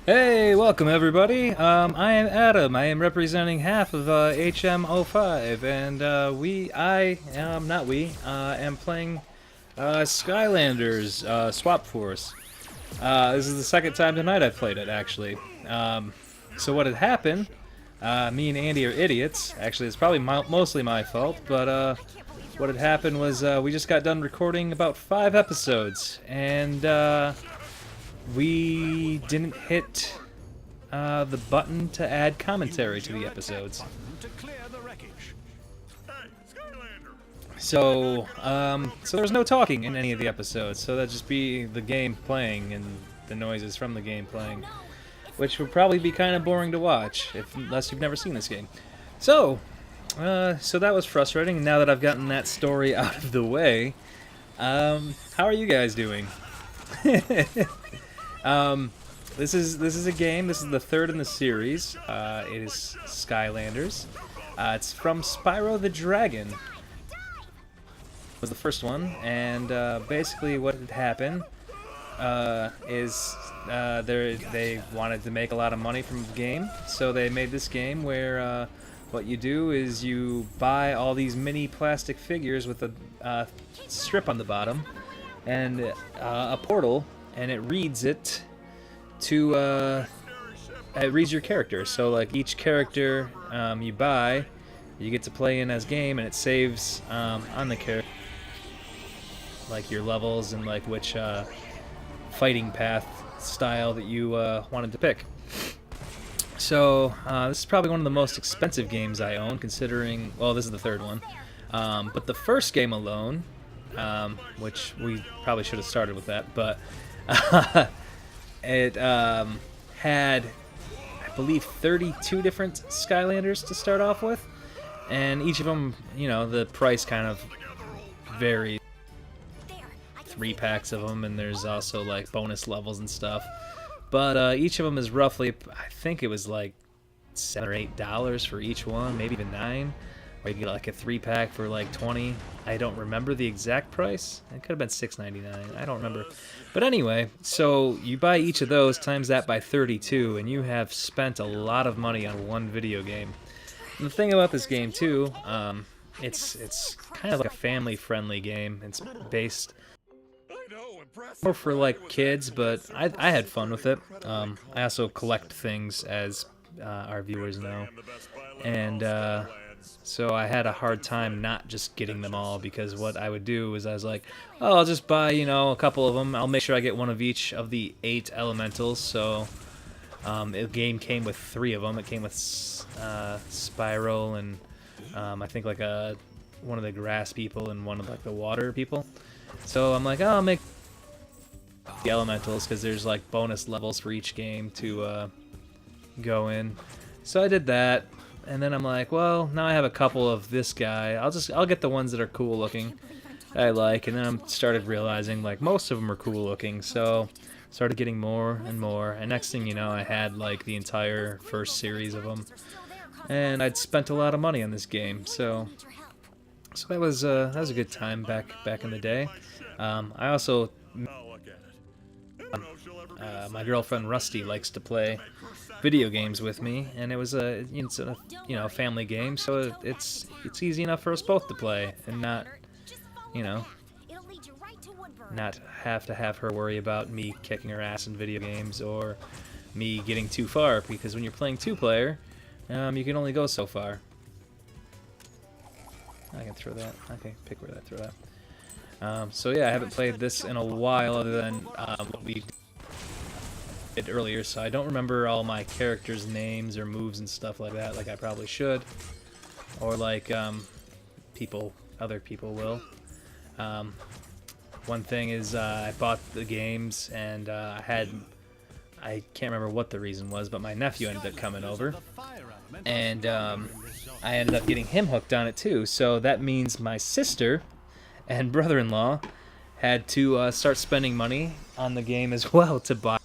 Hey, welcome everybody. I am Adam. I am representing half of HM05, and am playing Skylanders Swap Force. This is the second time tonight I've played it, actually. So what had happened? Me and Andy are idiots. Actually, it's probably mostly my fault, but what had happened was we just got done recording about 5 episodes, and we didn't hit the button to add commentary to the episodes. So there was no talking in any of the episodes, so that'd just be the game playing and the noises from the game playing, which would probably be kind of boring to watch, unless you've never seen this game. So that was frustrating, and now that I've gotten that story out of the way, how are you guys doing? This is a game. This is the third in the series. It is Skylanders. It's from Spyro the Dragon. Was the first one, and basically what had happened is they wanted to make a lot of money from the game, so they made this game where what you do is you buy all these mini plastic figures with a strip on the bottom and a portal, and it reads it to it reads your character. So like each character you buy, you get to play in as game, and it saves on the character, like your levels and like which fighting path style that you wanted to pick. So this is probably one of the most expensive games I own, considering, well, this is the third one, but the first game alone, which we probably should have started with that, but it had, I believe, 32 different Skylanders to start off with, and each of them, you know, the price kind of varies. 3 packs of them, and there's also like bonus levels and stuff. But each of them is roughly, I think it was like $7 or $8 for each one, maybe even 9. Or you can get like a 3-pack for like 20. I don't remember the exact price. It could have been $6.99. I don't remember. But anyway, so you buy each of those, times that by 32, and you have spent a lot of money on one video game. And the thing about this game too, it's kind of like a family-friendly game. It's based more for like kids, but I had fun with it. I also collect things, as our viewers know, and so I had a hard time not just getting them all, because what I would do is I was like, oh, I'll just buy, you know, a couple of them. I'll make sure I get one of each of the 8 elementals. So the game came with 3 of them. It came with Spiral and I think like one of the grass people and one of like the water people. So I'm like, oh, I'll make the elementals, because there's like bonus levels for each game to go in. So I did that, and then I'm like, well, now I have a couple of this guy. I'll get the ones that are cool looking, I like, and then I started realizing like most of them are cool looking, so started getting more and more, and next thing you know, I had like the entire first series of them, and I'd spent a lot of money on this game. So that was a good time back in the day. I also my girlfriend Rusty likes to play video games with me, and it was a family game, so it's easy enough for us both to play, and not have to have her worry about me kicking her ass in video games or me getting too far, because when you're playing 2-player, you can only go so far. I can throw that. Okay, pick where that, throw that. So yeah, I haven't played this in a while, other than what we did earlier, so I don't remember all my characters' names or moves and stuff like that, like I probably should, or like other people will. One thing is I bought the games, and I can't remember what the reason was, but my nephew ended up coming over, and I ended up getting him hooked on it too. So that means my sister and brother-in-law had to start spending money on the game as well to buy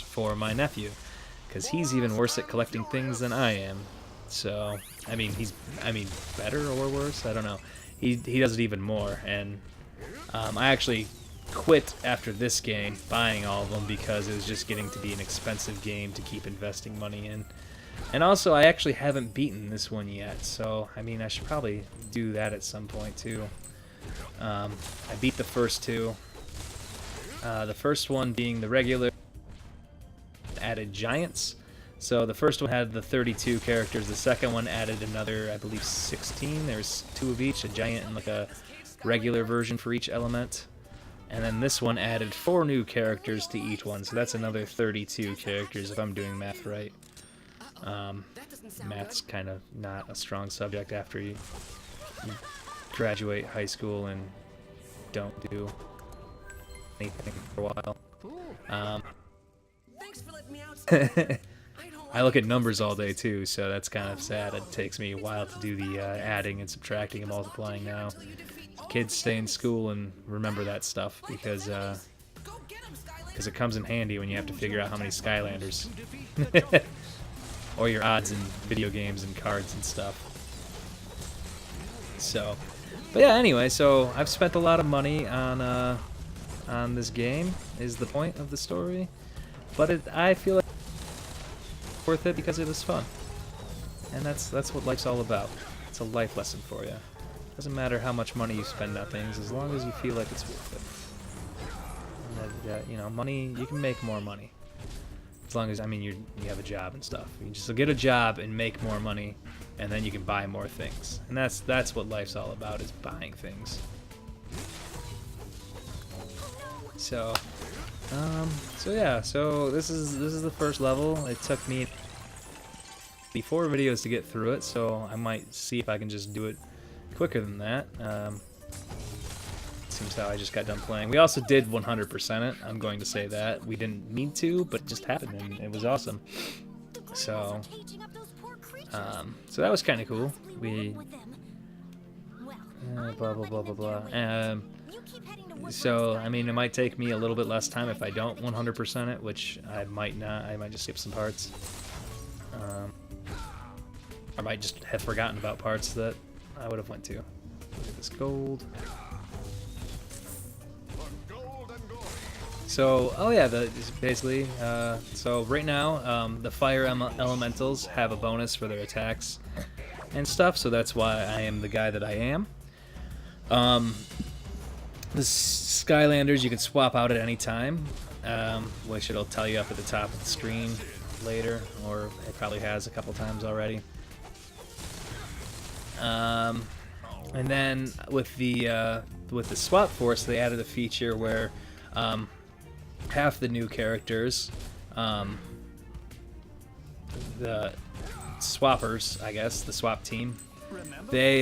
for my nephew, because he's even worse at collecting things than I am. So I mean better or worse, I don't know. He does it even more, and I actually quit after this game, buying all of them, because it was just getting to be an expensive game to keep investing money in. And also, I actually haven't beaten this one yet, so I mean, I should probably do that at some point too. I beat the first two. The first one being the regular, added giants. So the first one had the 32 characters. The second one added another, I believe, 16. There's 2 of each, a giant and like a regular version for each element. And then this one added 4 new characters to each one, so that's another 32 characters if I'm doing math right. Math's kind of not a strong subject after you graduate high school and don't do anything for a while. I look at numbers all day too, so that's kind of sad. It takes me a while to do the adding and subtracting and multiplying now. Kids stay in school and remember that stuff because it comes in handy when you have to figure out how many Skylanders. Or your odds in video games and cards and stuff. So, but yeah, anyway, so I've spent a lot of money on this game, is the point of the story. But I feel like it's worth it because it was fun. And that's what life's all about. It's a life lesson for you. Doesn't matter how much money you spend on things, as long as you feel like it's worth it. And that, you know, money, you can make more money. As long as, I mean, you have a job and stuff. You just get a job and make more money, and then you can buy more things. And that's what life's all about, is buying things. So yeah, so this is the first level. It took me 4 videos to get through it, so I might see if I can just do it quicker than that. Seems how I just got done playing. We also did 100% it. I'm going to say that. We didn't need to, but it just happened, and it was awesome. So, so that was kind of cool. We blah blah blah blah blah. So I mean, it might take me a little bit less time if I don't 100% it, which I might not. I might just skip some parts. I might just have forgotten about parts that I would have went to. Look at this gold. So, oh yeah, basically, so right now, the fire elementals have a bonus for their attacks and stuff, so that's why I am the guy that I am. The Skylanders you can swap out at any time, which it'll tell you up at the top of the screen later, or it probably has a couple times already. And then with the swap force, they added a feature where half the new characters, the swappers, I guess, the swap team, they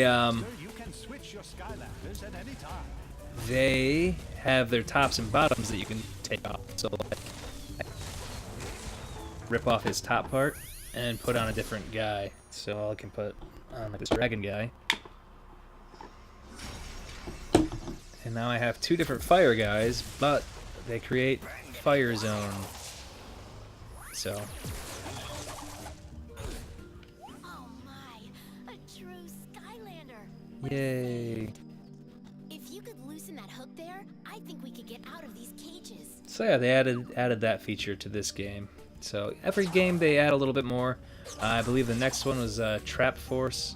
have their tops and bottoms that you can take off. So like, rip off his top part and put on a different guy. So I can put on like this dragon guy. And now I have 2 different fire guys, but they create fire zone. So. Oh my, a true Skylander. Yay. If you could loosen that hook there, I think we could get out of these cages. So yeah, they added that feature to this game. So every game they add a little bit more. I believe the next one was Trap Force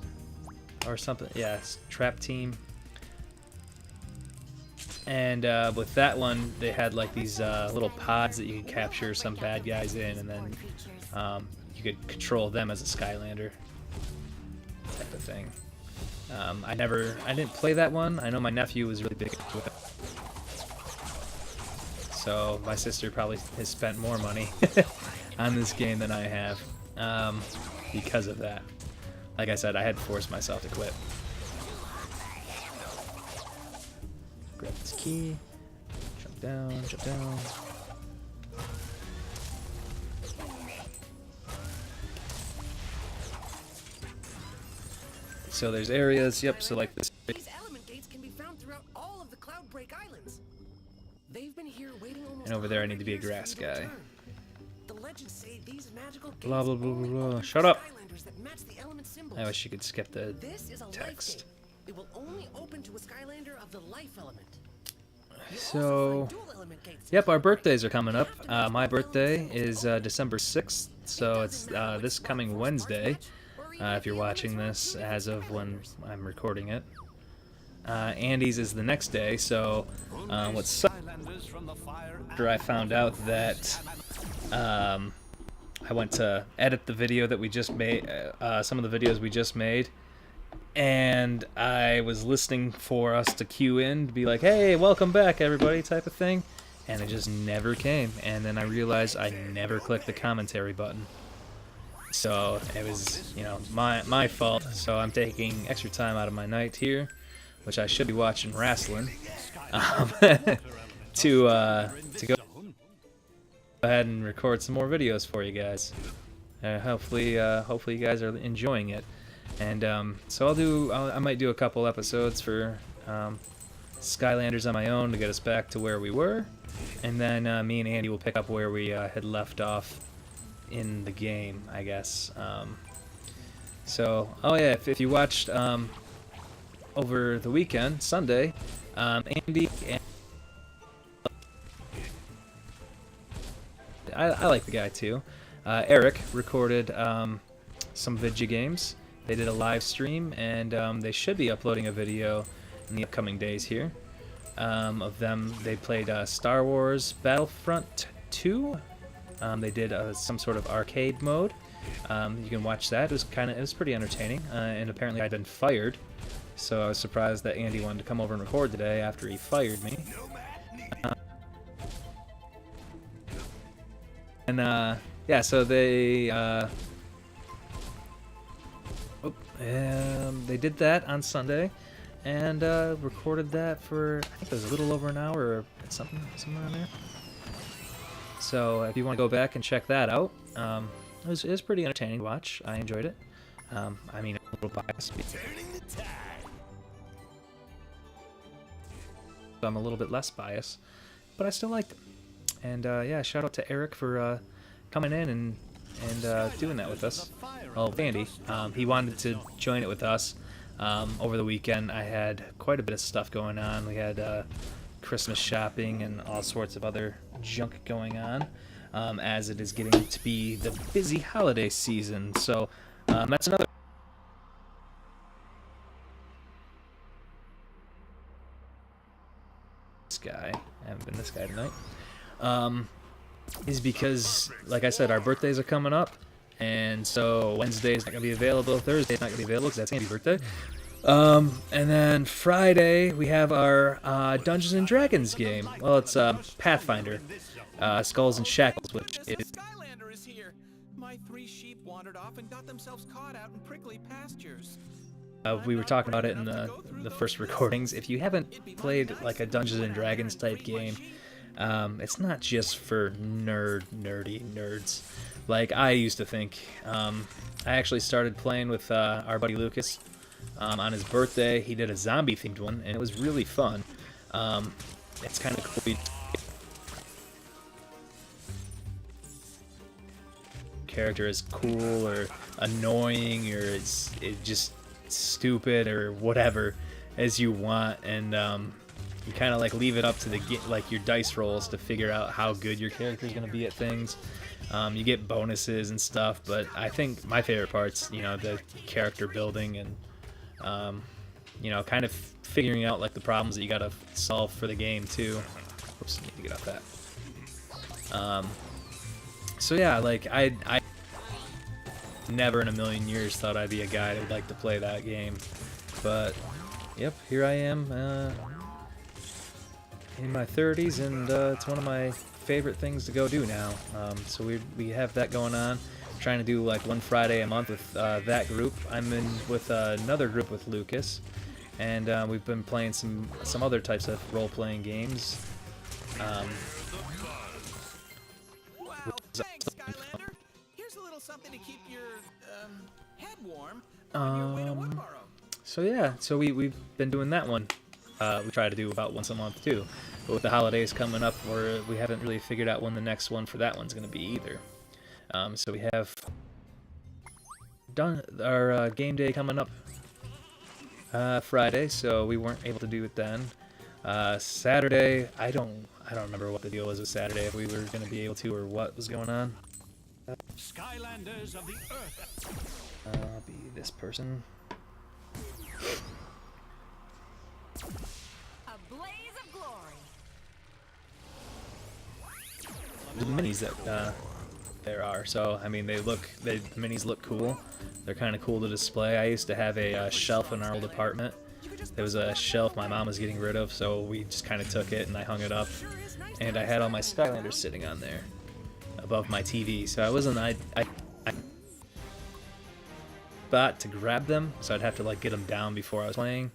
or something. Yeah, Trap Team. And with that one, they had like these little pods that you could capture some bad guys in, and then you could control them as a Skylander type of thing. I didn't play that one. I know my nephew was really big into it. So my sister probably has spent more money on this game than I have because of that. Like I said, I had to force myself to quit. Grab this key, jump down, jump down. So there's areas, yep, so like this. These element gates can be found throughout all of the Cloudbreak Islands. They've been here waiting almost And over there I need to be a grass guy. The legends say these magical gates Blah blah blah only blah blah. open Shut to up! Skylanders that match the element symbols. I wish you could skip the This is a life text. gate. It will only open to a Skylander of the life element. So, yep, our birthdays are coming up. My birthday is December 6th, so it's this coming Wednesday, if you're watching this as of when I'm recording it. Andy's is the next day, so what sucked after I found out that I went to edit the video that we just made, some of the videos we just made, and I was listening for us to cue in to be like, hey, welcome back everybody type of thing, and it just never came. And then I realized I never clicked the commentary button, so it was, you know, my fault. So I'm taking extra time out of my night here, which I should be watching wrestling, to go ahead and record some more videos for you guys. Hopefully you guys are enjoying it. And so I might do a couple episodes for Skylanders on my own to get us back to where we were, and then me and Andy will pick up where we had left off in the game, I guess. So, oh yeah, if you watched over the weekend, Sunday, Andy and I like the guy too. Eric recorded some video games. They did a live stream, and they should be uploading a video in the upcoming days here of them. They played Star Wars Battlefront 2. They did some sort of arcade mode. You can watch that. It was pretty entertaining. And apparently I'd been fired, so I was surprised that Andy wanted to come over and record today after he fired me. Yeah, so they did that on Sunday, and recorded that for, I think it was a little over an hour or something around there. So if you want to go back and check that out, it was pretty entertaining to watch. I enjoyed it. I mean, a little biased. I'm a little bit less biased, but I still liked it. And yeah, shout out to Eric for coming in and doing that with us. Well, Andy, he wanted to join it with us over the weekend. I had quite a bit of stuff going on. We had Christmas shopping and all sorts of other junk going on, as it is getting to be the busy holiday season. So that's another. This guy, I haven't been this guy tonight. Is because, like I said, our birthdays are coming up, and so Wednesday's not going to be available, Thursday's not going to be available because that's Andy's birthday. And then Friday, we have our Dungeons and Dragons game. Well, it's Pathfinder, Skulls and Shackles, which is... Skylander is here. My 3 sheep wandered off and got themselves caught out in prickly pastures. We were talking about it in the first recordings. If you haven't played like a Dungeons and Dragons type game, it's not just for nerdy nerds. Like I used to think. I actually started playing with our buddy Lucas on his birthday. He did a zombie themed one, and it was really fun. It's kind of cool. Character is cool or annoying or it's just stupid or whatever as you want, and you kind of like leave it up to your dice rolls to figure out how good your character is going to be at things. You get bonuses and stuff, but I think my favorite part's, you know, the character building and you know, kind of figuring out like the problems that you got to solve for the game too. Oops, need to get off that. So yeah, like I never in a million years thought I'd be a guy that would like to play that game, but yep, here I am. In my 30s, and it's one of my favorite things to go do now. So we have that going on. I'm trying to do like one Friday a month with that group. I'm in with another group with Lucas, and we've been playing some other types of role-playing games. Well, thanks, Skylander. Here's a little something to keep your head warm on your way to Woodboro. So yeah, so we've been doing that one. We try to do about once a month too, but with the holidays coming up, we haven't really figured out when the next one for that one's going to be either. So we have done our game day coming up Friday, so we weren't able to do it then. Saturday, I don't remember what the deal was with Saturday, if we were going to be able to or what was going on. Skylanders of the Earth. I'll be this person. A blaze of glory. The minis that there are, so I mean the minis look cool. They're kind of cool to display. I used to have a shelf in our old apartment. There was a shelf my mom was getting rid of, so we just kind of took it and I hung it up, and I had all my Skylanders sitting on there above my TV. So I thought to grab them, so I'd have to like get them down before I was playing.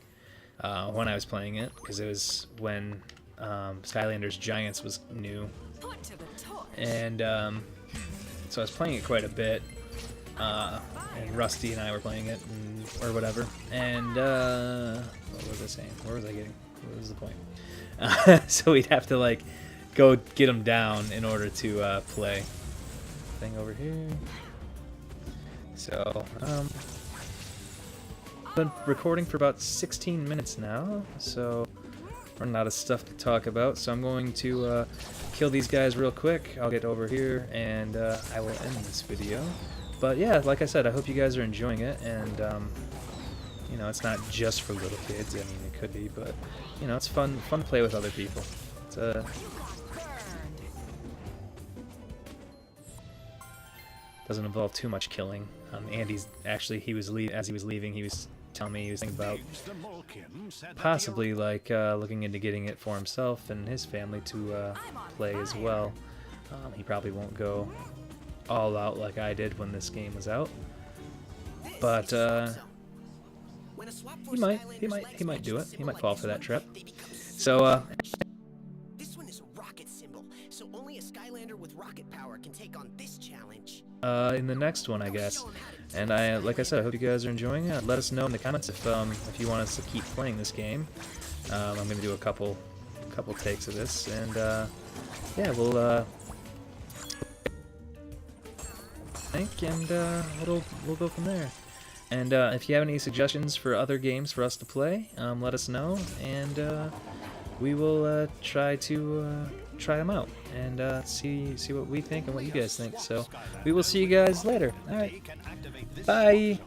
When I was playing it, because it was when Skylanders Giants was new, and so I was playing it quite a bit, and Rusty and I were playing it, or whatever, and what was I saying? Where was I getting? What was the point? So we'd have to like go get them down in order to play. Thing over here. So been recording for about 16 minutes now, so running out of stuff to talk about, so I'm going to kill these guys real quick. I'll get over here and I will end this video. But yeah, like I said, I hope you guys are enjoying it, and you know, it's not just for little kids. I mean, it could be, but you know, it's fun to play with other people. It's doesn't involve too much killing. Andy's actually, as he was leaving, he was telling me he was thinking about possibly like looking into getting it for himself and his family to play as well. He probably won't go all out like I did when this game was out, but he might do it. He might fall for that trap. So This one is a rocket symbol, so only a Skylander with rocket power can take on this challenge. in the next one, I guess. And like I said, I hope you guys are enjoying it. Let us know in the comments if you want us to keep playing this game. I'm gonna do a couple takes of this, and yeah, we'll think, and we'll go from there. And if you have any suggestions for other games for us to play, let us know, and we will try them out and see what we think and what you guys think. So we will see you guys later. All right, bye.